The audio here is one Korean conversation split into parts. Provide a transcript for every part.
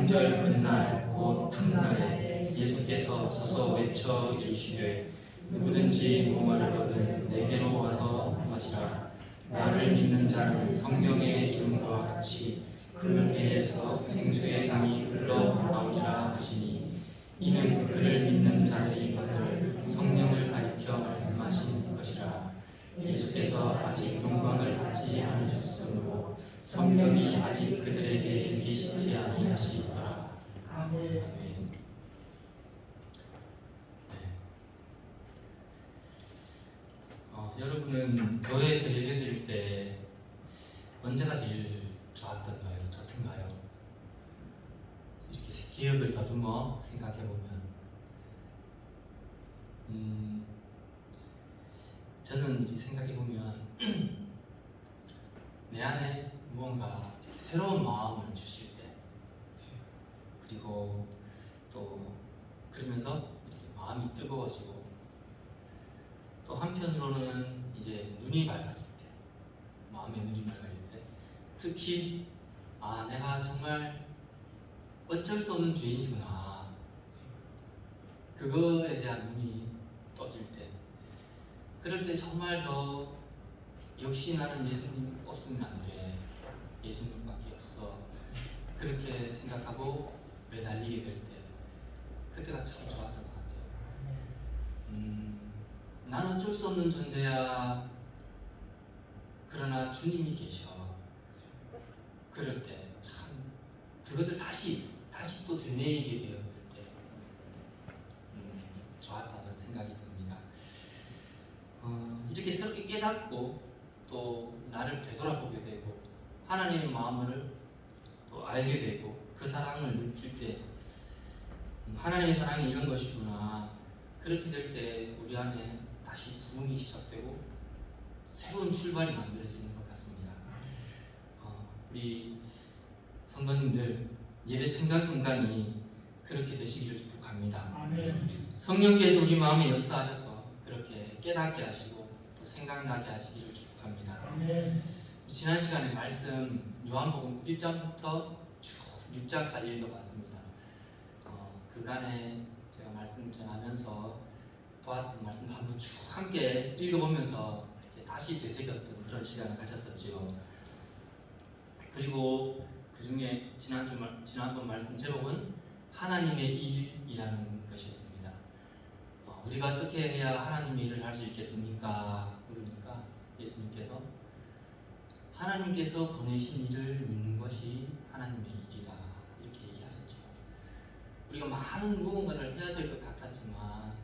명절 끝날 곧 풋날에 예수께서 서서 외쳐 이르시되 누구든지 목마를 거든 내게로 와서 마시라. 나를 믿는 자는 성경의 이름과 같이 그 배에서 생수의 강이 흘러 나오리라 하시니 이는 그를 믿는 자들이거늘 성령을 가리켜 말씀하신 것이라. 예수께서 아직 영광을 받지 않으셨으므로 성령이 아직 그들에게 일기시지 아니하시더라. 아멘. 여러분은 교회에서 예배드릴 때 언제가 제일 좋았던가요? 좋던가요? 이렇게 기억을 더듬어 생각해 보면, 저는 이렇게 생각해 보면 내 안에 무언가 새로운 마음을 주실 때, 그리고 또 그러면서 이렇게 마음이 뜨거워지고, 또 한편으로는 이제 눈이 밝아질 때, 마음의 눈이 밝아질 때, 특히 내가 정말 어쩔 수 없는 죄인이구나, 그거에 대한 눈이 떠질 때, 그럴 때 정말 더 역시 나는 예수님 없으면 안 돼, 예수님밖에 없어, 그렇게 생각하고 매달리게 될 때, 그때가 참 좋았던 것 같아요. 나는 어쩔 수 없는 존재야. 그러나 주님이 계셔. 그럴 때 참 그것을 다시 또 되뇌이게 되었을 때 좋았다는 생각이 듭니다. 이렇게 새롭게 깨닫고 또 나를 되돌아보게 되고 하나님의 마음을 또 알게 되고 그 사랑을 느낄 때 하나님의 사랑이 이런 것이구나. 그렇게 될 때 우리 안에 다시 부흥이 시작되고 새로운 출발이 만들어지는 것 같습니다. 우리 성도님들 예배 순간순간이 그렇게 되시기를 축복합니다. 아멘. 성령께서 우리 마음에 역사하셔서 그렇게 깨닫게 하시고 또 생각나게 하시기를 축복합니다. 아멘. 지난 시간에 말씀 요한복음 1장부터 쭉 6장까지 읽어봤습니다. 그간에 제가 말씀 전하면서 보았던 말씀 한번 쭉 함께 읽어보면서 이렇게 다시 되새겼던 그런 시간을 가졌었지요. 그리고 그 중에 지난번 말씀 제목은 하나님의 일이라는 것이었습니다. 우리가 어떻게 해야 하나님의 일을 할 수 있겠습니까? 그러니까 예수님께서 하나님께서 보내신 일을 믿는 것이 하나님의 일이다, 이렇게 얘기하셨죠. 우리가 많은 무언가를 해야 될 것 같았지만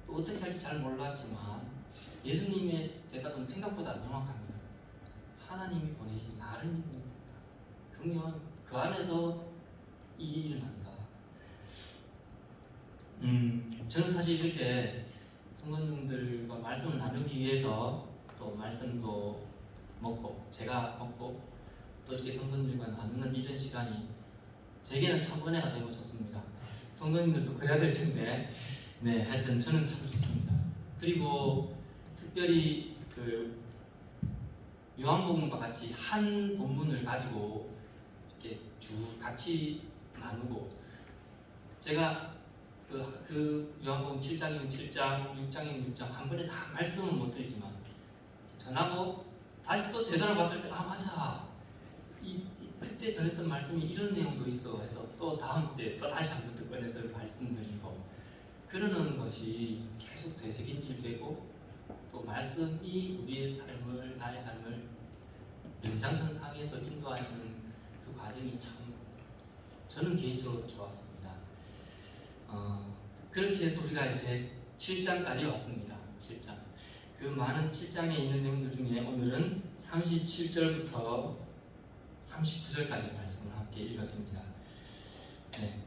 또 어떻게 할지 잘 몰랐지만 예수님의 대답은 생각보다 명확합니다. 하나님이 보내신 나를 믿는 거다. 그러면 그 안에서 일이 일어난다. 저는 사실 이렇게 성도님들과 말씀을 나누기 위해서 또 말씀도 먹고 제가 먹고 또 이렇게 성도님들과 나누는 이런 시간이 제게는 참 은혜가 되고 좋습니다. 성도님들도 그래야 될 텐데, 네, 하여튼 저는 참 좋습니다. 그리고 특별히 그 요한복음과 같이 한 본문을 가지고 이렇게 쭉 같이 나누고, 제가 그 요한복음 7장이면 7장, 6장이면 6장 한 번에 다 말씀은 못 드리지만 전하고 다시 또 되돌아봤을 때 맞아, 그때 전했던 말씀이 이런 내용도 있어 해서 또 다음 주에 또 다시 한 번 더 꺼내서 말씀드리고, 그러는 것이 계속 되새김질되고 또 말씀이 우리의 삶을, 나의 삶을 연장선상에서 인도하시는 그 과정이 참 저는 개인적으로 좋았습니다. 그렇게 해서 우리가 이제 7장까지 왔습니다. 7장. 그 많은 7장에 있는 내용들 중에 오늘은 37절부터 39절까지 말씀을 함께 읽었습니다. 네.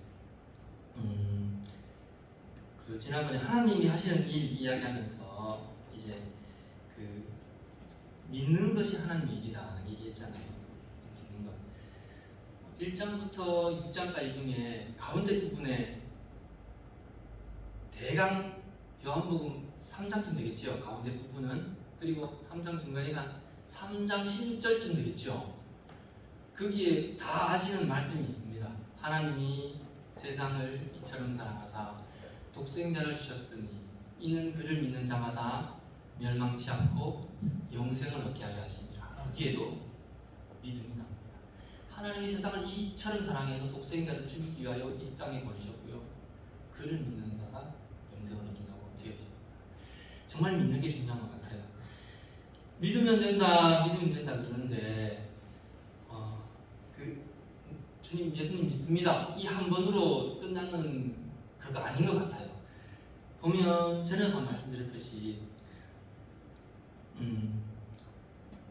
그 지난번에 하나님이 하시는 일 이야기하면서 이제 그 믿는 것이 하나님의 일이다 얘기했잖아요. 믿는 것. 1장부터 6장까지 중에 가운데 부분에 대강 요한복음 3장쯤 되겠죠. 가운데 부분은. 그리고 3장 중간이가 3장 16절쯤 되겠죠. 거기에 다 아시는 말씀이 있습니다. 하나님이 세상을 이처럼 사랑하사 독생자를 주셨으니 이는 그를 믿는 자마다 멸망치 않고 영생을 얻게 하려 하시니라. 여기에도 믿음이 나옵니다. 하나님이 세상을 이처럼 사랑해서 독생자를 죽이기 위하여 이 땅에 보내셨고요. 그를 믿는 자가 영생을 얻는다고 되어 있습니다. 정말 믿는 게 중요한 것 같아요. 믿으면 된다, 믿으면 된다 그러는데 주님, 예수님 믿습니다. 이 한 번으로 끝나는 그거 아닌 것 같아요. 보면 전에 다 말씀드렸듯이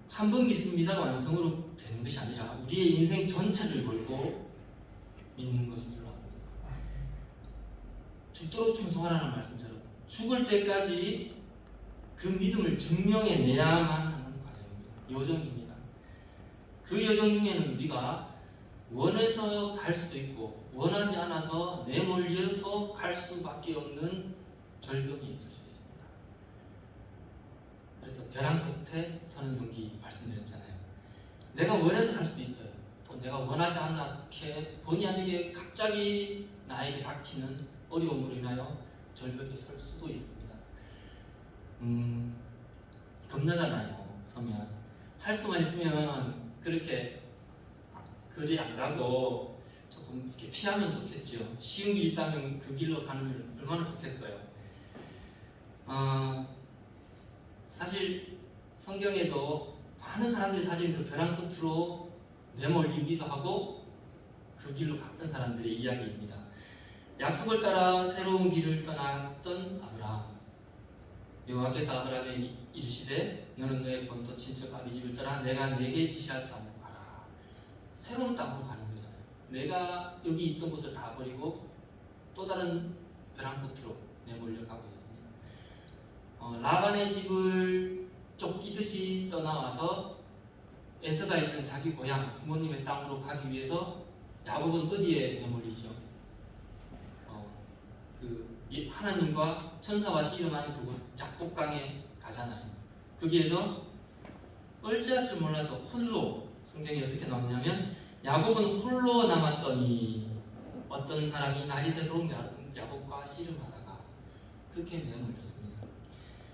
한 번 믿습니다가 완성으로 되는 것이 아니라 우리의 인생 전체를 걸고 믿는 것인 줄 압니다. 죽도록 충성하라는 말씀처럼 죽을 때까지 그 믿음을 증명해내야만 하는 과정입니다. 여정입니다. 그 여정 중에는 우리가 원해서 갈 수도 있고 원하지 않아서 내몰려서 갈 수밖에 없는 절벽이 있을 수 있습니다. 그래서 벼랑 끝에 서는 용기 말씀드렸잖아요. 내가 원해서 갈 수도 있어요. 또 내가 원하지 않게 본의 아니게 갑자기 나에게 닥치는 어려움으로 인하여 절벽에 설 수도 있습니다. 겁나잖아요. 서면 할 수만 있으면 그렇게 그리 안 가고 조금 이렇게 피하면 좋겠죠. 쉬운 길이 있다면 그 길로 가면 얼마나 좋겠어요. 사실 성경에도 많은 사람들이 사실 그 벼랑 끝으로 내몰리기도 하고 그 길로 갔던 사람들의 이야기입니다. 약속을 따라 새로운 길을 떠났던 아브라함. 여호와께서 아브라함에게 이르시되 너는 너의 본토 친척 아비 집을 떠나 내가 내게 지시할 땅으로 가라. 새로운 땅으로 가는 거잖아요. 내가 여기 있던 곳을 다 버리고 또 다른 벼랑 끝으로 내몰려 가고 있습니다. 라반의 집을 쫓기듯이 떠나와서 에서가 있는 자기 고향 부모님의 땅으로 가기 위해서 야곱은 어디에 내몰리죠? 하나님과 천사와 씨름하는 그곳 작곡강에 가잖아요. 거기에서 어찌할 줄 몰라서 홀로, 성경이 어떻게 나오냐면 야곱은 홀로 남았더니 어떤 사람이 날이 새로운 야곱과 씨름하다가 그렇게 내몰렸습니다.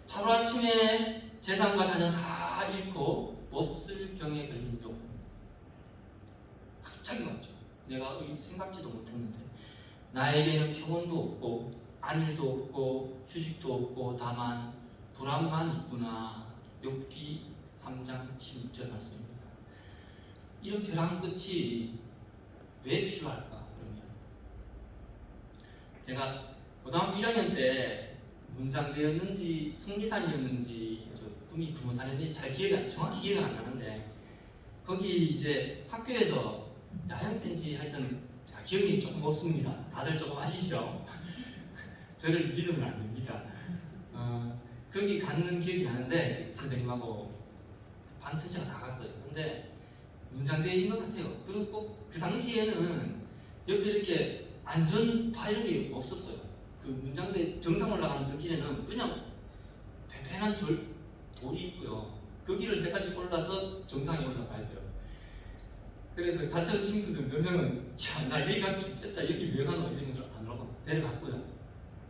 하루아침에 재산과 자녀 다 잃고 몹쓸 병에 걸린 병. 갑자기 왔죠. 내가 생각지도 못했는데 나에게는 평온도 없고 안일도 없고 휴식도 없고 다만 불안만 있구나. 욥기 3장 16절 말씀입니다. 이런 벼랑 끝이 왜 필요할까? 그러면 제가 고등학교 1학년 때 문장대였는지 성리산이었는지 꿈이 구모산이었는지 잘 정확히 기억은 안 나는데 거기 이제 학교에서 야영 벤치 하여튼 기억이 조금 없습니다. 다들 조금 아시죠? 저를 믿으면 안 됩니다. 거기 갔는 기억이 나는데 선생님하고 반 전체가 다 갔어요. 근데 문장대인 것 같아요. 그 당시에는 옆에 이렇게 안전바 이런 게 없었어요. 그 문장대 정상 올라가는 그 길에는 그냥 팽팽한 돌이 있고요. 그 길을 해가지고 올라서 정상에 올라가야 돼요. 그래서 다쳐서 친구들 몇 명은 나 여기가 죽겠다 여기 왜 가노 이러면서 안 오고 내려갔고요.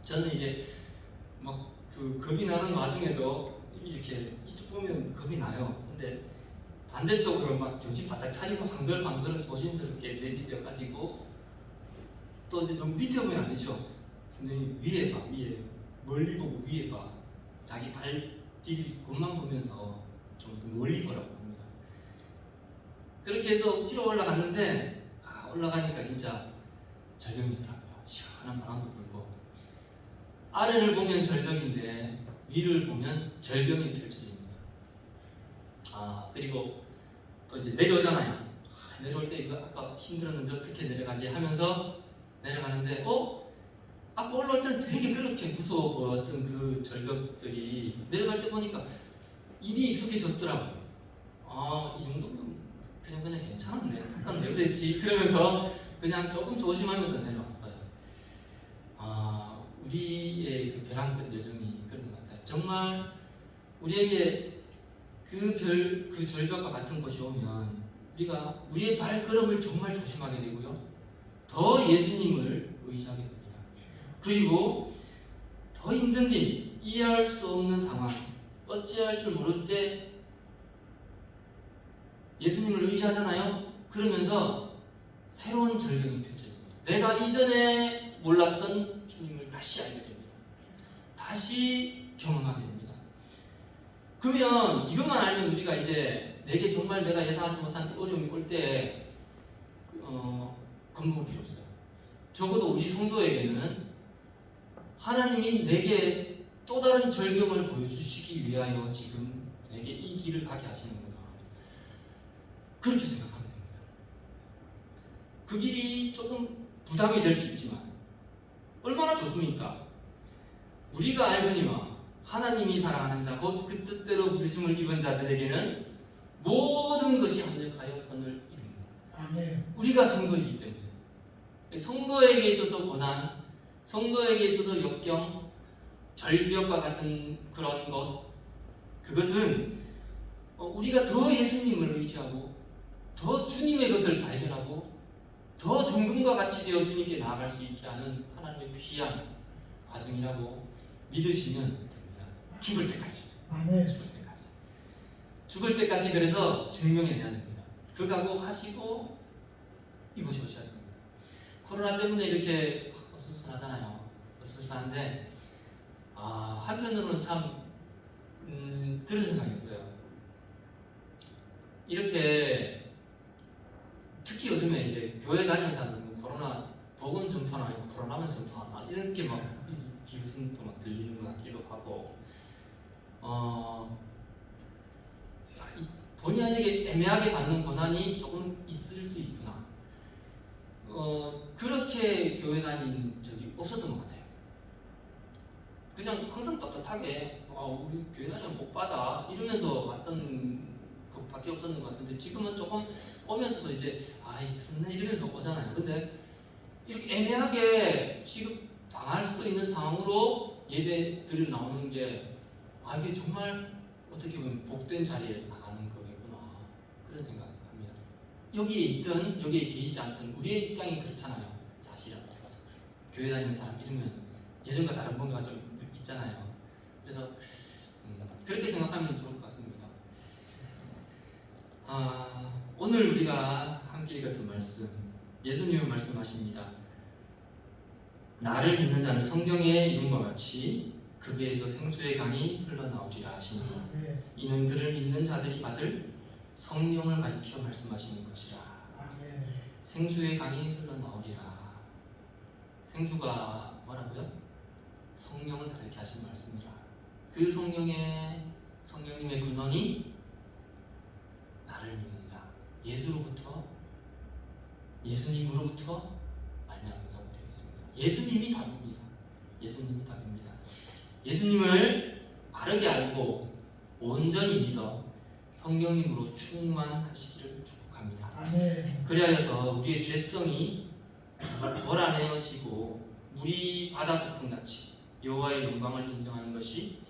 저는 이제 막 그 겁이 나는 와중에도 이렇게 이쪽 보면 겁이 나요. 근데 반대쪽으로 막 정신 바짝 차리고 한글한글 조심스럽게 내디뎌가지고 또 이제 너무 밑에 보면 안 되죠. 선생님 위에 봐, 위에 멀리 보고 위에 봐. 자기 발 디딜 곳만 보면서 좀 멀리 보라고 합니다. 그렇게 해서 억지로 올라갔는데 올라가니까 진짜 절경이더라고요. 시원한 바람도 불고 아래를 보면 절경인데 위를 보면 절경이 펼쳐집니다. 그리고 또 이제 내려오잖아요. 내려올 때 이거 아까 힘들었는데 어떻게 내려가지 하면서 내려가는데 아까 올라올 때는 되게 그렇게 무서워 보였던 그 절벽들이 내려갈 때 보니까 입이 익숙해졌더라고요. 이 정도면 그냥 괜찮았네. 아까는 왜 그랬지? 그러면서 그냥 조금 조심하면서 내려왔어요. 우리의 그 벼랑 끝 여정이 그런 것 같아요. 정말 우리에게 그 절벽과 같은 곳이 오면 우리가 우리의 발걸음을 정말 조심하게 되고요. 더 더 예수님을 의지하게 됩니다. 그리고 더 힘든 일, 이해할 수 없는 상황, 어찌할 줄 모를 때 예수님을 의지하잖아요. 그러면서 새로운 절경이 펼쳐집니다. 내가 이전에 몰랐던 주님을 다시 알게 됩니다. 다시 경험하게 됩니다. 그러면 이것만 알면 우리가 이제 내게 정말 내가 예상하지 못한 어려움이 올 때 겁먹을 필요 없어요. 적어도 우리 성도에게는 하나님이 내게 또 다른 절경을 보여주시기 위하여 지금 내게 이 길을 가게 하시는구나. 그렇게 생각하면 됩니다. 그 길이 조금 부담이 될 수 있지만 얼마나 좋습니까? 우리가 알거니와 하나님이 사랑하는 자, 곧 그 뜻대로 부르심을 입은 자들에게는 모든 것이 합력하여 선을 이룹니다. 아멘. 우리가 성도이기 때문에 성도에게 있어서 고난, 성도에게 있어서 역경, 절벽과 같은 그런 것, 그것은 우리가 더 예수님을 의지하고 더 주님의 것을 발견하고 더 정금과 같이 되어 주님께 나아갈 수 있게 하는 하나님의 귀한 과정이라고 믿으시면 됩니다. 죽을 때까지. 아멘. 죽을 때까지 그래서 증명해내야 됩니다. 그 각오하시고 이곳에 오셔야 됩니다. 코로나 때문에 이렇게 어수선하잖아요. 어수선한데 한편으로는 참 그런 생각이 있어요. 이렇게 특히 요즘에 이제 교회 다니는 사람들은 코로나 복음 전파나 아니고 코로나만 전파하나 이렇게 막 비웃음도 막 들리는 것 같기도 하고 본의 아니게 애매하게 받는 고난이 조금 있을 수 있구나. 그렇게 교회 다닌 적이 없었던 것 같아요. 그냥 항상 떳떳하게 우리 교회 다니면 복 받아 이러면서 왔던 것밖에 없었는 것 같은데 지금은 조금 오면서도 이제 그렇네 이러면서 오잖아요. 근데 이렇게 애매하게 취급 당할 수도 있는 상황으로 예배들을 나오는 게 이게 정말 어떻게 보면 복된 자리에 나가는 거겠구나 그런 생각합니다. 여기에 있든 여기에 계시지 않든 우리의 입장이 그렇잖아요. 사실은 교회 다니는 사람 이러면 예전과 다른 뭔가 좀 있잖아요. 그래서 그렇게 생각하면 좋을 것 같습니다. 오늘 우리가 함께 읽었던 말씀, 예수님은 말씀하십니다. 나를 믿는 자는 성경의 이름과 같이 그 배에서 생수의 강이 흘러나오리라 하시니 이는 그를 믿는 자들이 받을 성령을 가리켜 말씀하시는 것이라. 생수의 강이 흘러나오리라. 생수가 뭐라고요? 성령을 가리켜 하신 말씀이라. 그 성령님의 근원이 나를 믿는 자, 예수님으로부터 말미암는다고 되어 있습니다. 예수님이 답입니다. 예수님이 답입니다. 예수님을 바르게 알고 온전히 믿어 성령님으로 충만하시기를 축복합니다. 그리하여서 우리의 죄성이 덜어내어지고 물이 바다 거품같이 여호와의 영광을 인정하는 것이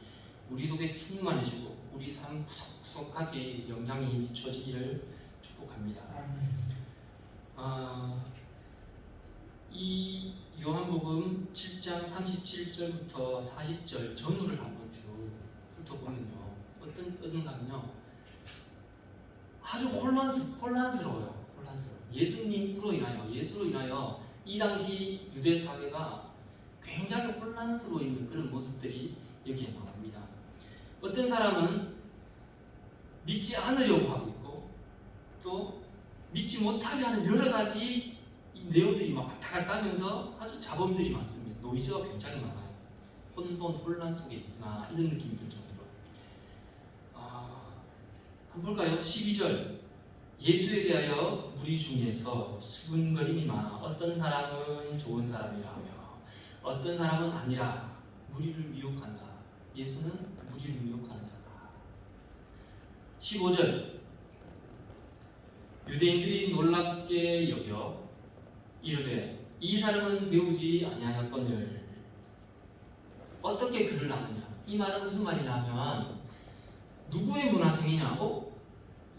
우리 속에 충만해지고 우리 삶 구석구석까지 영향이 미쳐지기를 축복합니다. 이 요한복음 7장 37절부터 40절 전후를 한번 쭉 훑어보면요 어떤가 하면요 아주 혼란스러워요. 예수로 인하여 이 당시 유대 사회가 굉장히 혼란스러워 있는 그런 모습들이 여기에 나옵니다. 어떤 사람은 믿지 않으려고 하고 있고 또 믿지 못하게 하는 여러 가지 이 내용들이 막 왔다 갔다 하면서 아주 자범들이 많습니다. 노이즈가 굉장히 많아요. 혼란 속에 있구나 이런 느낌이 들 정도로. 한번 볼까요? 12절 예수에 대하여 무리 중에서 수군거림이 많아 어떤 사람은 좋은 사람이라며 어떤 사람은 아니라 무리를 미혹한다. 예수는 무리를 미혹하는 자다. 15절 유대인들이 놀랍게 여겨 이르되 이 사람은 배우지 아니하였거늘 어떻게 그를 아느냐. 이 말은 무슨 말이냐 하면 누구의 문화생이냐?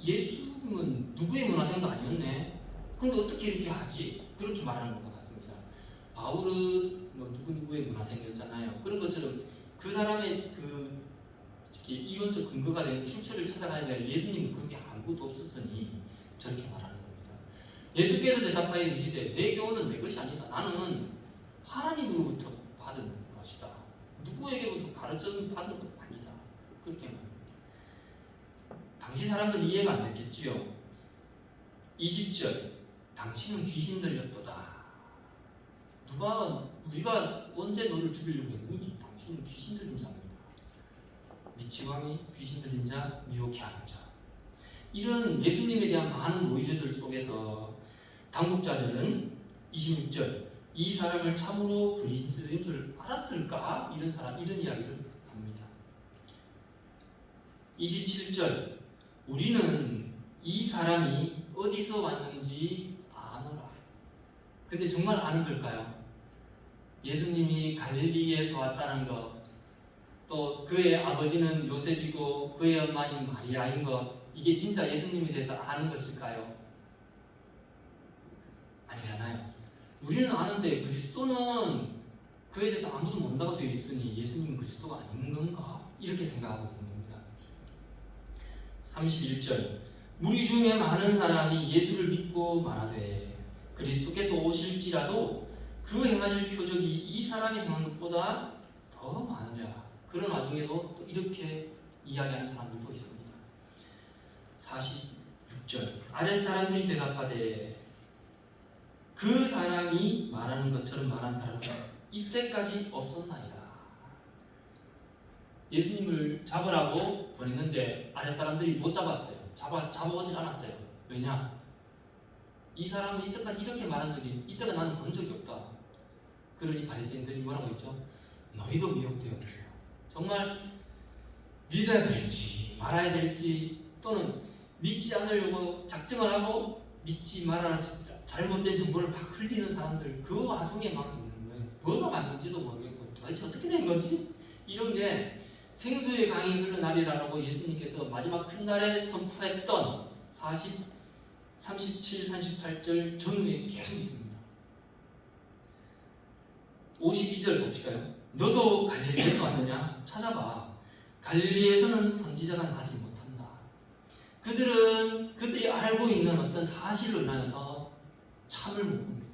예수님은 누구의 문화생도 아니었네. 그런데 어떻게 이렇게 하지? 그렇게 말하는 것 같습니다. 바울은 뭐 누구누구의 문화생이었잖아요. 그런 것처럼 그 사람의 그 이렇게 이론적 근거가 되는 출처를 찾아가야 될 예수님은 그게 아무것도 없었으니 저렇게 말하는 겁니다. 예수께서 대답하여 이르시되 내 교훈은 내 것이 아니다. 나는 하나님으로부터 받은 것이다. 누구에게부터 가르쳐 받은 것 아니다. 그렇게 말합니다. 당시 사람들은 이해가 안 됐겠지요. 20절 당신은 귀신 들렸도다. 우리가 언제 너를 죽이려고 했니? 당신은 귀신 들린 자입니다. 미치광이 귀신 들린 자, 미혹해 하는 자. 이런 예수님에 대한 많은 모의죄들 속에서 당국자들은 26절 이 사람을 참으로 그리스도인 줄 알았을까? 이런 이야기를 합니다. 27절 우리는 이 사람이 어디서 왔는지 아노라. 근데 정말 아는 걸까요? 예수님이 갈릴리에서 왔다는 것, 또 그의 아버지는 요셉이고 그의 엄마는 마리아인 것, 이게 진짜 예수님에 대해서 아는 것일까요? 아니잖아요. 우리는 아는데 그리스도는 그에 대해서 아무도 모른다고 되어 있으니 예수님은 그리스도가 아닌 건가? 이렇게 생각하고 있는 겁니다. 31절 무리 중에 많은 사람이 예수를 믿고 말하되 그리스도께서 오실지라도 그 행하실 표적이 이 사람이 행한 것보다 더 많으랴. 그런 와중에도 또 이렇게 이야기하는 사람들도 있습니다. 46절 아랫사람들이 대답하되 그 사람이 말하는 것처럼 말한 사람은 이때까지 없었나이다. 예수님을 잡으라고 보냈는데 아랫사람들이 못 잡았어요. 잡아오질 않았어요. 왜냐? 이 사람은 이때까지 이렇게 말한 적이 이때가 나는 본 적이 없다. 그러니 바리새인들이 뭐라고 했죠? 너희도 미혹되었다. 정말 믿어야 될지 말아야 될지 또는 믿지 않으려고 작정을 하고 믿지 말아라 잘못된 정보를 막 흘리는 사람들 그 와중에 막 있는 거예요. 뭐가 맞는지도 모르겠고 도대체 어떻게 된 거지? 이런 게 생수의 강이 흘러나리라고 예수님께서 마지막 큰 날에 선포했던 37, 38절 전후에 계속 있습니다. 52절 봅시까요? 너도 갈릴리에서 왔느냐? 찾아봐. 갈릴리에서는 선지자가 나지 못한다. 그들이 알고 있는 어떤 사실로 인하여서 참을 못 봅니다.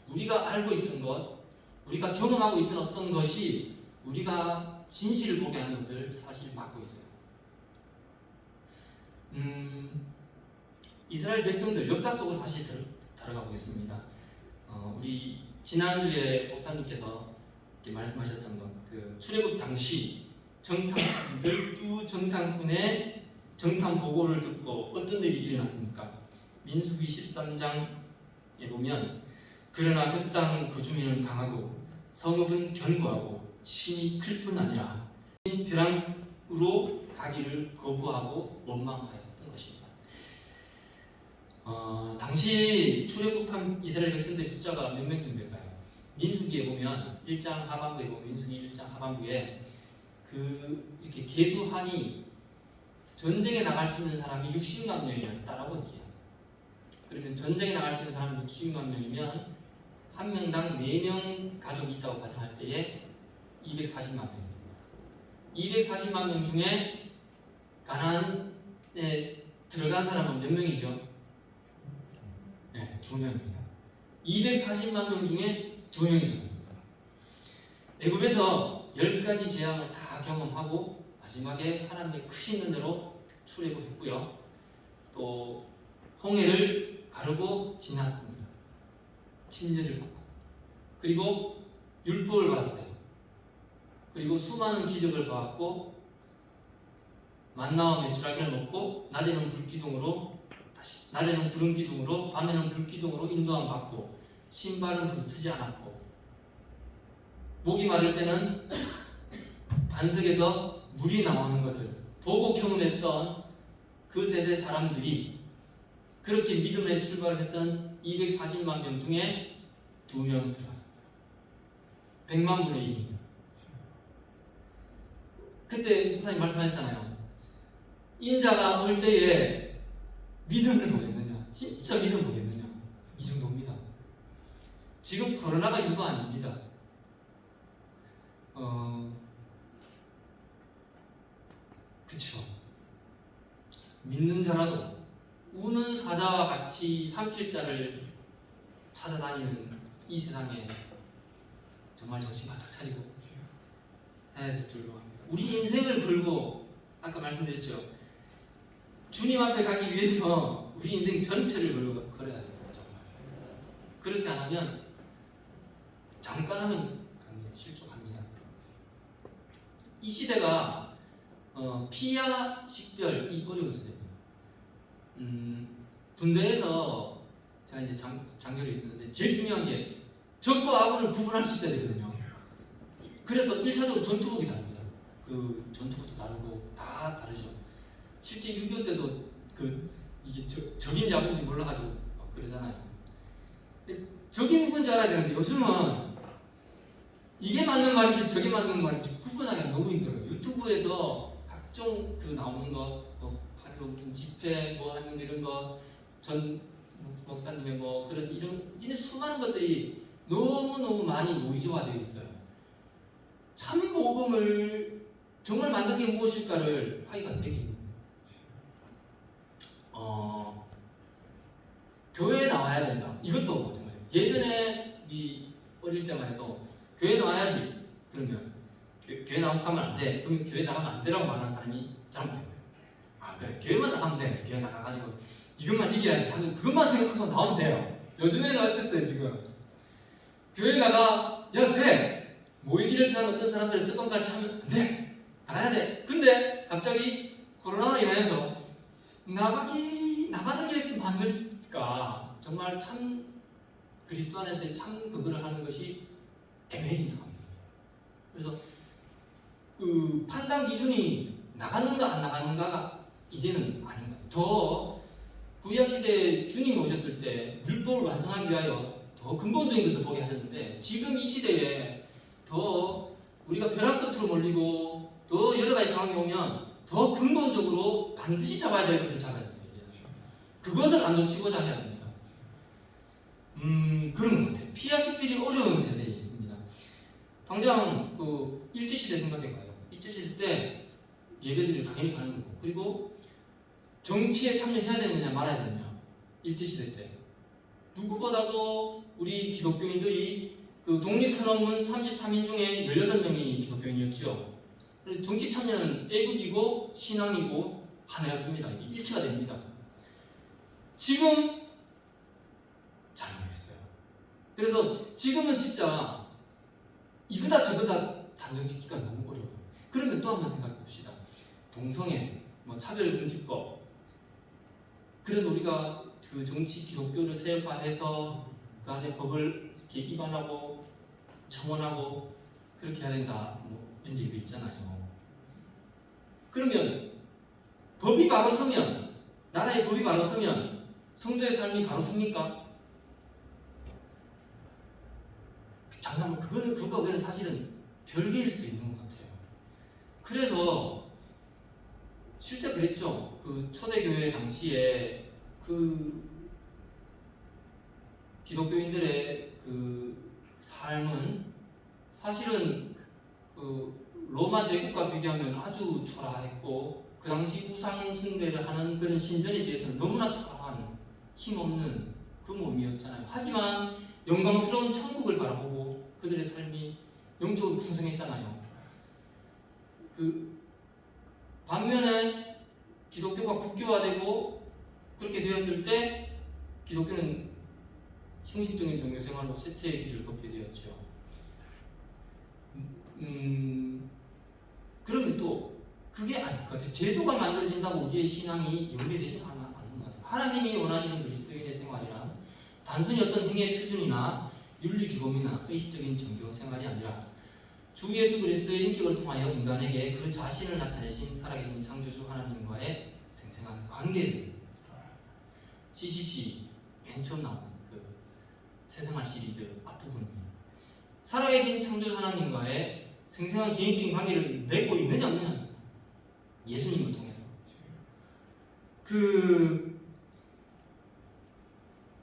우리가 알고 있던 것, 우리가 경험하고 있던 어떤 것이 우리가 진실을 보게 하는 것을 사실 막고 있어요. 이스라엘 백성들 역사 속으로 다시 들어가 보겠습니다. 우리 지난주에 목사님께서 이렇게 말씀하셨던 것, 그 출애굽 당시 정탐 12정탐꾼의 정탐 보고를 듣고 어떤 일이 일어났습니까? 민수기 13장에 보면 그러나 그 땅 그 주민은 강하고 성읍은 견고하고 심이 클 뿐 아니라 벼랑으로 가기를 거부하고 원망하였던 것입니다. 당시 출애굽한 이스라엘 백성들의 숫자가 몇 명 정도 될까요? 민수기에 보면 1장 하반부에 보면 민수기 1장 하반부에 이렇게 계수한이 전쟁에 나갈 수 있는 사람이 60만 명이었다라고 얘기해요. 그러면 전쟁에 나갈 수 있는 사람이 60만 명이면 한 명당 4명 가족이 있다고 가정할 때에 240만 명입니다. 240만 명 중에 가나안에 들어간 사람은 몇 명이죠? 네, 2명입니다. 240만 명 중에 2명이 들어갔습니다. 애굽에서 10가지 재앙을 다 경험하고 마지막에 하나님의 크신 은혜로 출애굽했고요. 또 홍해를 가르고 지났습니다. 침례를 받고 그리고 율법을 받았어요. 그리고 수많은 기적을 봐왔고 만나와 메추라기를 먹고 낮에는 불기둥으로 낮에는 구름 기둥으로 밤에는 불기둥으로 인도함 받고 신발은 부르트지 않았고 목이 마를 때는 반석에서 물이 나오는 것을 보고 경험했던 그 세대 사람들이 그렇게 믿음의 출발을 했던 240만 명 중에 2명 들어갔습니다. 100만 분의 1입니다. 그때 목사님 말씀하셨잖아요. 인자가 올 때에 믿음을 보겠느냐? 진짜 믿음 보겠느냐? 이 정도입니다. 지금 코로나가 유가 아닙니다. 그쵸. 믿는 자라도 우는 사자와 같이 삼킬 자를 찾아다니는 이 세상에 정말 정신 바짝 차리고 해야 될 줄로 합니다. 우리 인생을 걸고 아까 말씀드렸죠. 주님 앞에 가기 위해서 우리 인생 전체를 걸어야 됩니다. 정말. 그렇게 안 하면 잠깐 하면 실족합니다. 이 시대가 피야 식별이 어려운 시대입니다. 군대에서 제가 이제 장교로 있었는데 제일 중요한 게 적과 악을 구분할 수 있어야 되거든요. 그래서 1차적으로 전투복이 다릅니다. 그 전투복도 다르고 다 다르죠. 실제 6.25 때도 이게 적인지 악인지 몰라가지고 그러잖아요. 적이 누군지 알아야 되는데 요즘은 이게 맞는 말인지 저게 맞는 말인지 구분하기가 너무 힘들어요. 유튜브에서 각종 나오는 거, 바로 무슨 집회 하는 이런 거, 전 목사님의 이런 수많은 것들이 너무 많이 노이즈화되어 있어요. 참 복음을 정말 만든 게 무엇일까를 하기가 되게 힘듭니다. 교회에 나와야 된다. 이것도 마찬가지예요. 예전에 어릴 때만 해도 교회 나와야지. 그러면 교회 나가면 안 돼. 그럼 교회 나가면 안 되라고 말하는 사람이 잘못된 거예요. 아 그래 교회만 나가면 돼. 교회 나가가지고 이것만 이겨야지 하고 그것만 생각하고 나오면 돼요. 요즘에는 어땠어요 지금? 교회 나가 야 돼. 모이기를 피한 어떤 사람들 습관같이 하면 안 돼. 나가야 돼. 근데 갑자기 코로나로 인해서 나가는 게 맞을까? 정말 참 그리스도 안에서의 참 그거를 하는 것이 애매해진 상황입니다. 그래서 그 판단 기준이 나가는가 안 나가는가가 이제는 아닌 거예요. 더 구약 시대에 주님이 오셨을 때 율법을 완성하기 위하여 더 근본적인 것을 보게 하셨는데 지금 이 시대에 더 우리가 벼랑 끝으로 몰리고 더 여러 가지 상황이 오면 더 근본적으로 반드시 잡아야 될 것을 잡아야 됩니다. 그것을 안 놓치고자 해야 됩니다. 그런 것 같아요. 피하 식별이 어려운 세대에 있습니다. 당장 일제시대 생각해봐요. 일제시대 때 예배들이 당연히 가는 거고 그리고 정치에 참여해야 되느냐 말아야 되느냐 일제시대 때 누구보다도 우리 기독교인들이 독립선언문 33인 중에 16명이 기독교인이었죠. 그래서 정치 참여는 애국이고 신앙이고 하나였습니다. 이게 일치가 됩니다. 지금 잘 모르겠어요. 그래서 지금은 진짜 이거다 저거다 단정 짓기가 너무 어려워요. 그러면 또 한번 생각해 봅시다. 동성애, 차별금지법. 그래서 우리가 그 정치 기독교를 세력화해서 그 안에 법을 이렇게 위반하고 청원하고 그렇게 해야 된다. 이런 얘기도 있잖아요. 그러면 법이 바로 서면 나라의 법이 바로 서면 성도의 삶이 바로 섭니까? 잠깐만 그거가 그는 사실은 별개일 수도 있는 것 같아요. 그래서 실제 그랬죠. 그 초대교회 당시에 그 기독교인들의 그 삶은 사실은 그 로마 제국과 비교하면 아주 초라했고 그 당시 우상 숭배를 하는 그런 신전에 비해서는 너무나 초라한 힘없는 그 몸이었잖아요. 하지만 영광스러운 천국을 바라보고 그들의 삶이 영적으로 풍성했잖아요. 그 반면에 기독교가 국교화되고 그렇게 되었을 때 기독교는 형식적인 종교 생활로 쇠퇴의 길을 걷게 되었죠. 그러면 또 그게 아닐 것 같아요. 제도가 만들어진다고 우리의 신앙이 연결되지 않는 것 같아요. 하나님이 원하시는 그리스도인의 생활이란 단순히 어떤 행위의 표준이나 윤리규범이나 의식적인 종교 생활이 아니라 주 예수 그리스도의 인격을 통하여 인간에게 그 자신을 나타내신 살아계신 창조주 하나님과의 생생한 관계를 CCC 맨 처음 나온 그 세상화 시리즈 앞부분입니다. 살아계신 창조주 하나님과의 생생한 개인적인 관계를 맺고 있느냐 없느냐 예수님을 통해서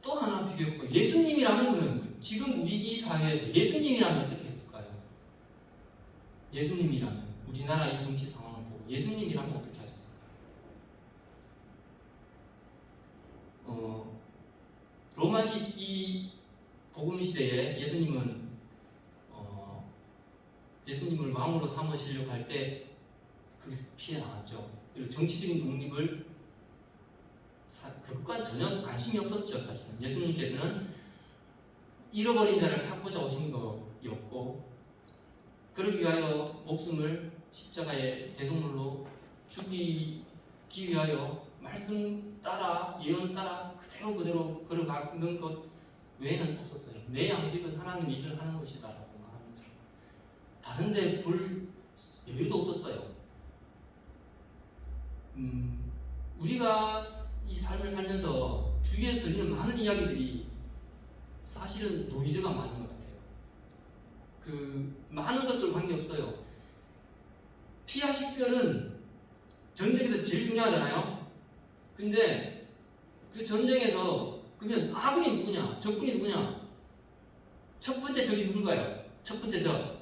또 하나 비교해볼까요? 예수님이라면 그러면 지금 우리 이 사회에서 예수님이라면 어떻게 했을까요? 예수님이라면 우리나라 이 정치 상황을 보고 예수님이라면 어떻게 하셨을까요? 로마식 이 복음 시대에 예수님을 왕으로 삼으시려고 할 때 거기서 피해 나왔죠. 그리고 정치적인 독립을 그것과 전혀 관심이 없었죠. 사실은 예수님께서는 잃어버린 자를 찾고자 오신 거였고, 그러기 위하여 목숨을 십자가의 대속물로 죽이기 위하여 말씀 따라 예언 따라 그대로 걸어가는 것 외에는 없었어요. 내 양식은 하나님의 일을 하는 것이다라고 말하면서 다른데 볼 여유도 없었어요. 우리가 이 삶을 살면서 주위에서 들리는 많은 이야기들이 사실은 노이즈가 많은 것 같아요. 그 많은 것들 관계없어요. 피와 식별은 전쟁에서 제일 중요하잖아요. 근데 그 전쟁에서 그러면 아군이 누구냐, 적군이 누구냐? 첫 번째 적이 누군가요? 첫 번째 적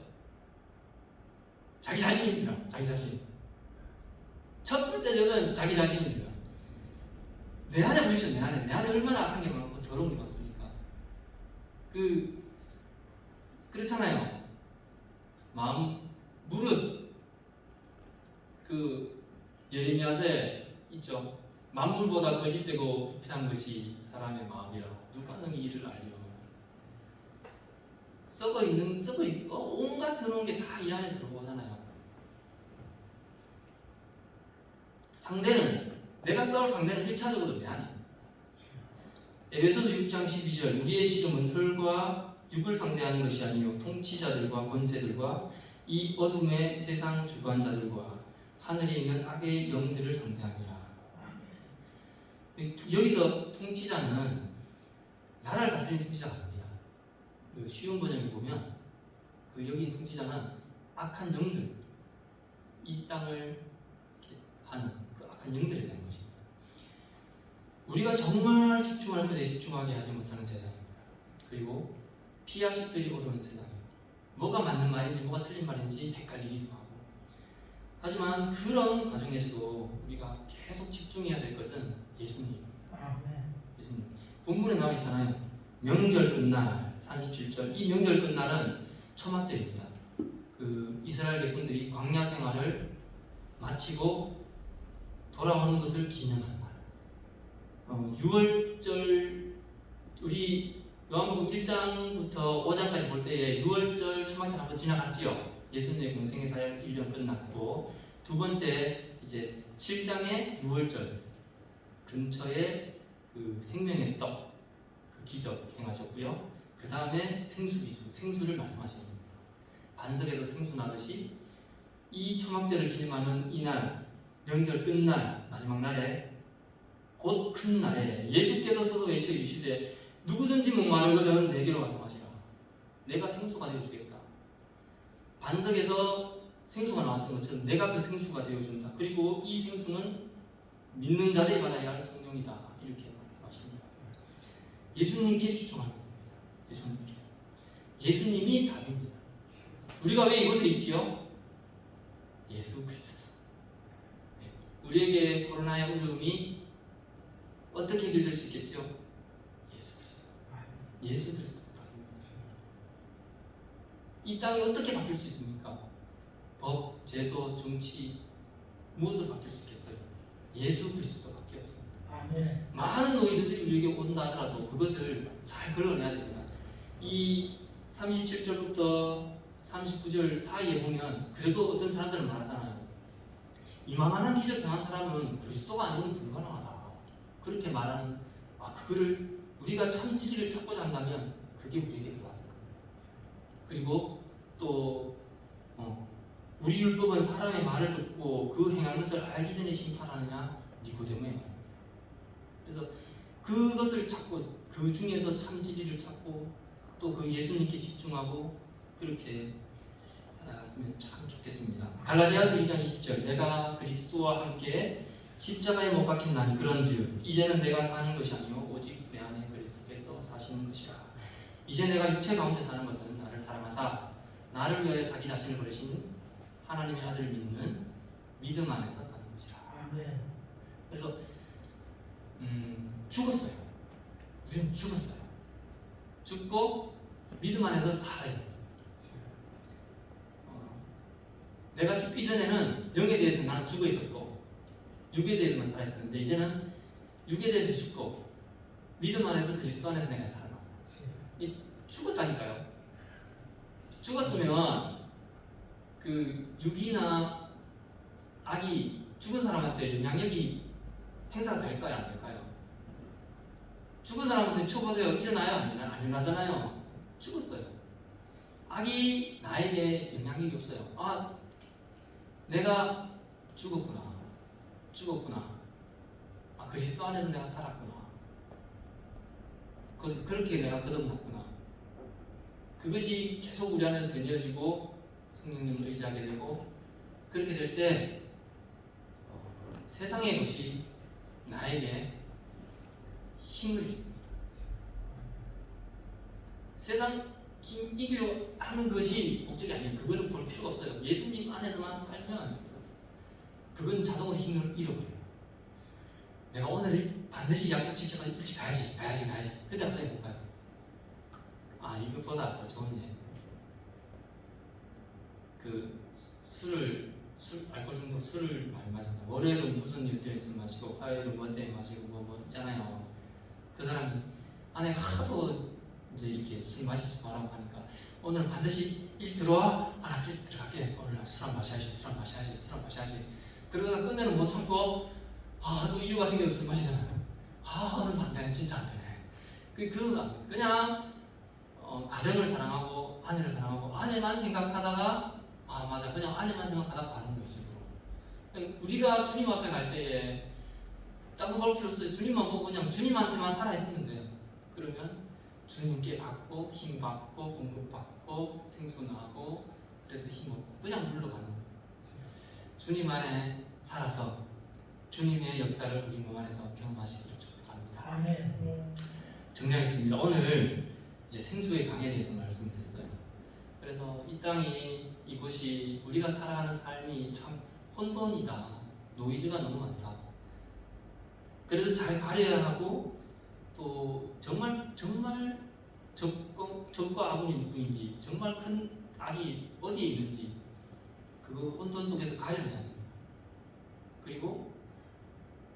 자기 자신입니다. 자기 자신. 첫 번째 적은 자기 자신입니다. 내 안에 보십시오. 내 안에 얼마나 악한 게 많고 더러운 게 많습니까? 그렇잖아요. 마음, 무릇 예레미야서에 있죠. 만물보다 거짓되고 부패한 것이 사람의 마음이라 누가 능히 이를 알려. 온갖 더러운 게 다 이 안에 들어오잖아요. 내가 싸울 상대는 1차적으로 내 안에 있습니다. 에베소서 6장 12절 우리의 씨름은 혈과 육을 상대하는 것이 아니요 통치자들과 권세들과 이 어둠의 세상 주관자들과 하늘에 있는 악의 영들을 상대하니라. 여기서 통치자는 나라를 다스리는 통치자가 아닙니다. 쉬운 번역에 보면 여기 통치자는 악한 영들, 이 땅을 하는 그 악한 영들에 대한 것입니다. 우리가 정말 집중할 것에 집중하게 하지 못하는 세상입니다. 그리고 피와 식별이 어려운 세상입니다. 뭐가 맞는 말인지 뭐가 틀린 말인지 헷갈리기도 하고, 하지만 그런 과정에서도 우리가 계속 집중해야 될 것은 예수님. 예수님. 본문에 나와 있잖아요. 명절 끝날 37절. 이 명절 끝날은 초막절입니다. 이스라엘 백성들이 광야 생활을 마치고 돌아오는 것을 기념하는 날. 6월절 우리 요한복음 1장부터 5장까지 볼 때에 6월절 초막절 한번 지나갔지요. 예수님의 공생의 사역 1년 끝났고, 두 번째 이제 7장의 6월절 근처에 생명의 떡 기적 행하셨고요. 그 다음에 생수를 말씀하시는 겁니다. 반석에서 생수 나듯이 이 초막절을 기념하는 이날, 명절 끝날 마지막 날에 곧 큰 날에 예수께서 서서 외쳐 이르시되 누구든지 목마르거든 내게로 와서 마시라. 내가 생수가 되어주겠다. 반석에서 생수가 나왔던 것처럼 내가 그 생수가 되어준다. 그리고 이 생수는 믿는 자들이 받아야 할 성령이다. 이렇게 말씀하십니다. 예수님께 집중하는 겁니다. 예수님이 답입니다. 우리가 왜 이것을 잊지요? 예수 그리스도. 우리에게 코로나의 어려움이 어떻게 해결될 수 있겠죠? 예수 그리스도. 예수 그리스도. 이 땅이 어떻게 바뀔 수 있습니까? 법, 제도, 정치 무엇으로 바뀔 수 있겠어요? 예수 그리스도밖에 없습니다. 많은 노이즈들이 우리에게 온다 하더라도 그것을 잘 걸러내야 됩니다. 이 37절부터 39절 사이에 보면 그래도 어떤 사람들은 말하잖아요. 이만한 기적 행한 사람은 그리스도가 아니고는 불가능하다. 그렇게 말하는, 그거를 우리가 참 진리를 찾고자 한다면 그게 우리에게 들어왔을 겁니다. 그리고 또 우리 율법은 사람의 말을 듣고 그 행한 것을 알기 전에 심판하느냐? 니고데모의 말입니다. 그래서 그것을 찾고 그 중에서 참 진리를 찾고 또 그 예수님께 집중하고 그렇게 살아갔으면 참 좋겠습니다. 갈라디아서 2장 20절 내가 그리스도와 함께 십자가에 못 박혔나니 그런즉 이제는 내가 사는 것이 아니요 오직 내 안에 그리스도께서 사시는 것이라. 이제 내가 육체 가운데 사는 것은 나를 사랑하사 나를 위하여 자기 자신을 버리신 하나님의 아들을 믿는 믿음 안에서 사는 것이라. 아멘. 그래서 죽었어요. 우리는 죽었어요. 죽고 믿음 안에서 살아요. 내가 죽기 전에는 영에 대해서 나는 죽어 있었고 육에 대해서만 살아 있었는데 이제는 육에 대해서 죽고 믿음 안에서 그리스도 안에서 내가 살아났어요. 죽었다니까요. 죽었으면 그 육이나 악이 죽은 사람한테 영향력이 행사가 될까요? 안 될까요? 죽은 사람한테 쳐보세요. 일어나요? 안 일어나잖아요. 죽었어요. 악이 나에게 영향력이 없어요. 아, 내가 죽었구나. 아, 그리스도 안에서 내가 살았구나. 그렇게 내가 거듭났구나. 그것이 계속 우리 안에서 되뇌어지고 성령님을 의지하게 되고 그렇게 될 때 세상의 것이 나에게 힘을 잃습니다. 세상 이기려 하는 것이 목적이 아니에요. 그거는 볼 필요가 없어요. 예수님 안에서만 살면 그건 자동으로 힘을 잃어버려요. 내가 오늘 반드시 약속 지켜서 일찍 가야지. 근데 갑자기 못 가요. 아, 이것보다 더 좋은 예. 알코올 중독 술을 많이 마신다. 월요일은 무슨 일 때문에 술 마시고 화요일은 뭐 때문에 마시고 뭐 있잖아요. 그 사람이 안에 하도 이제 이렇게 술 마시지 말라고 하니까 오늘은 반드시 일찍 들어와. 알았어, 일찍 들어갈게. 오늘 술 안 마셔야지. 그러다가 끝내는 못 참고 또 이유가 생겨서 술 마시잖아요. 오늘도 안 되네. 진짜 안 되네. 그냥 가정을 사랑하고 아내를 사랑하고 아내만 생각하다가 맞아, 그냥 아내만 생각하다가 가는 거예요. 집으로. 우리가 주님 앞에 갈 때에 딴 거 볼 필요 없어요. 주님만 보고 그냥 주님한테만 살아있으면 돼요. 그러면 주님께 받고 힘 받고 공급 받고 생수나고 그래서 힘 얻고 그냥 물러가는 거예요. 주님 안에 살아서 주님의 역사를 우리 몸 안에서 경험하시기를 축복합니다. 아멘. 정리하겠습니다. 오늘 이제 생수의 강에 대해서 말씀했어요. 그래서 이 땅이 이곳이 우리가 살아가는 삶이 참 혼돈이다. 노이즈가 너무 많다. 그래도 잘 가려야 하고 또 정말 적과 아군이 누구인지 정말 큰 악이 어디에 있는지 그 혼돈 속에서 가려내야 됩니다. 그리고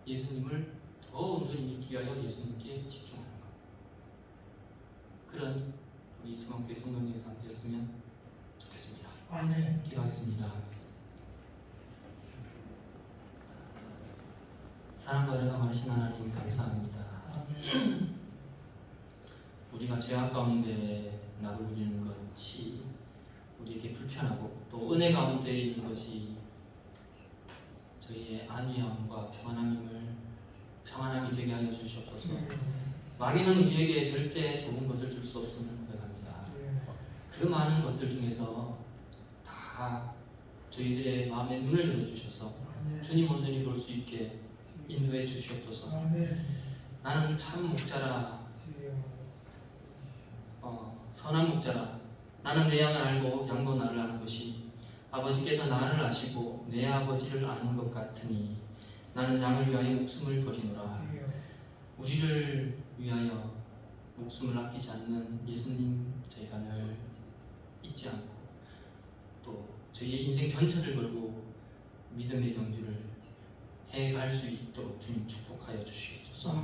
예수님을 더 온전히 믿기 위하여 예수님께 집중하는 것. 그런 우리 소망교회 성도님의 삶 되었으면 좋겠습니다. 아멘. 기도하겠습니다. 사랑과 은혜가 많으신 하나님 감사합니다. 아멘. 우리가 죄악 가운데 나를 부리는 것이 우리에게 불편하고 또 은혜 가운데 있는 것이 저희의 안위함과 평안함이 되게 하여 주시옵소서. 마귀는 우리에게 절대 좋은 것을 줄 수 없음을 고백합니다. 그 많은 것들 중에서 다 저희들의 마음의 눈을 열어주셔서 주님 온전히 볼 수 있게 인도해 주시옵소서. 나는 참 목자라, 선한 목자라. 나는 내 양을 알고 양도 나를 아는 것이 아버지께서 나를 아시고 내 아버지를 아는 것 같으니 나는 양을 위하여 목숨을 버리노라. 우리를 위하여 목숨을 아끼지 않는 예수님 저희가 늘 잊지 않고 또 저희의 인생 전체를 걸고 믿음의 경주를 해갈 수 있도록 주님 축복하여 주시옵소서.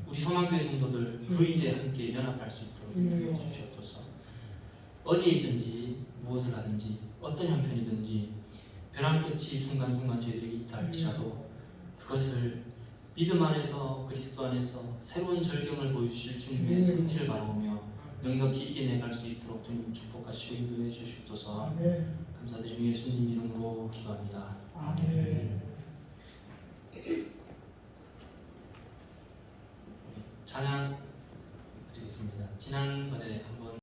우리 소망교회 성도들 그 일에 함께 연합할 수 있도록 인도해 주시옵소서. 어디에 있든지 무엇을 하든지 어떤 형편이든지 벼랑 끝이 순간순간 저희들에게 있다 할지라도 그것을 믿음 안에서 그리스도 안에서 새로운 절경을 보여주실 주님의 승리를 바라보며 넉넉히 이겨내갈 수 있도록 주님 축복하시고 인도해 주시옵소서. 감사드리며 예수님 이름으로 기도합니다. 아멘. 찬양 드리겠습니다. 지난번에 한번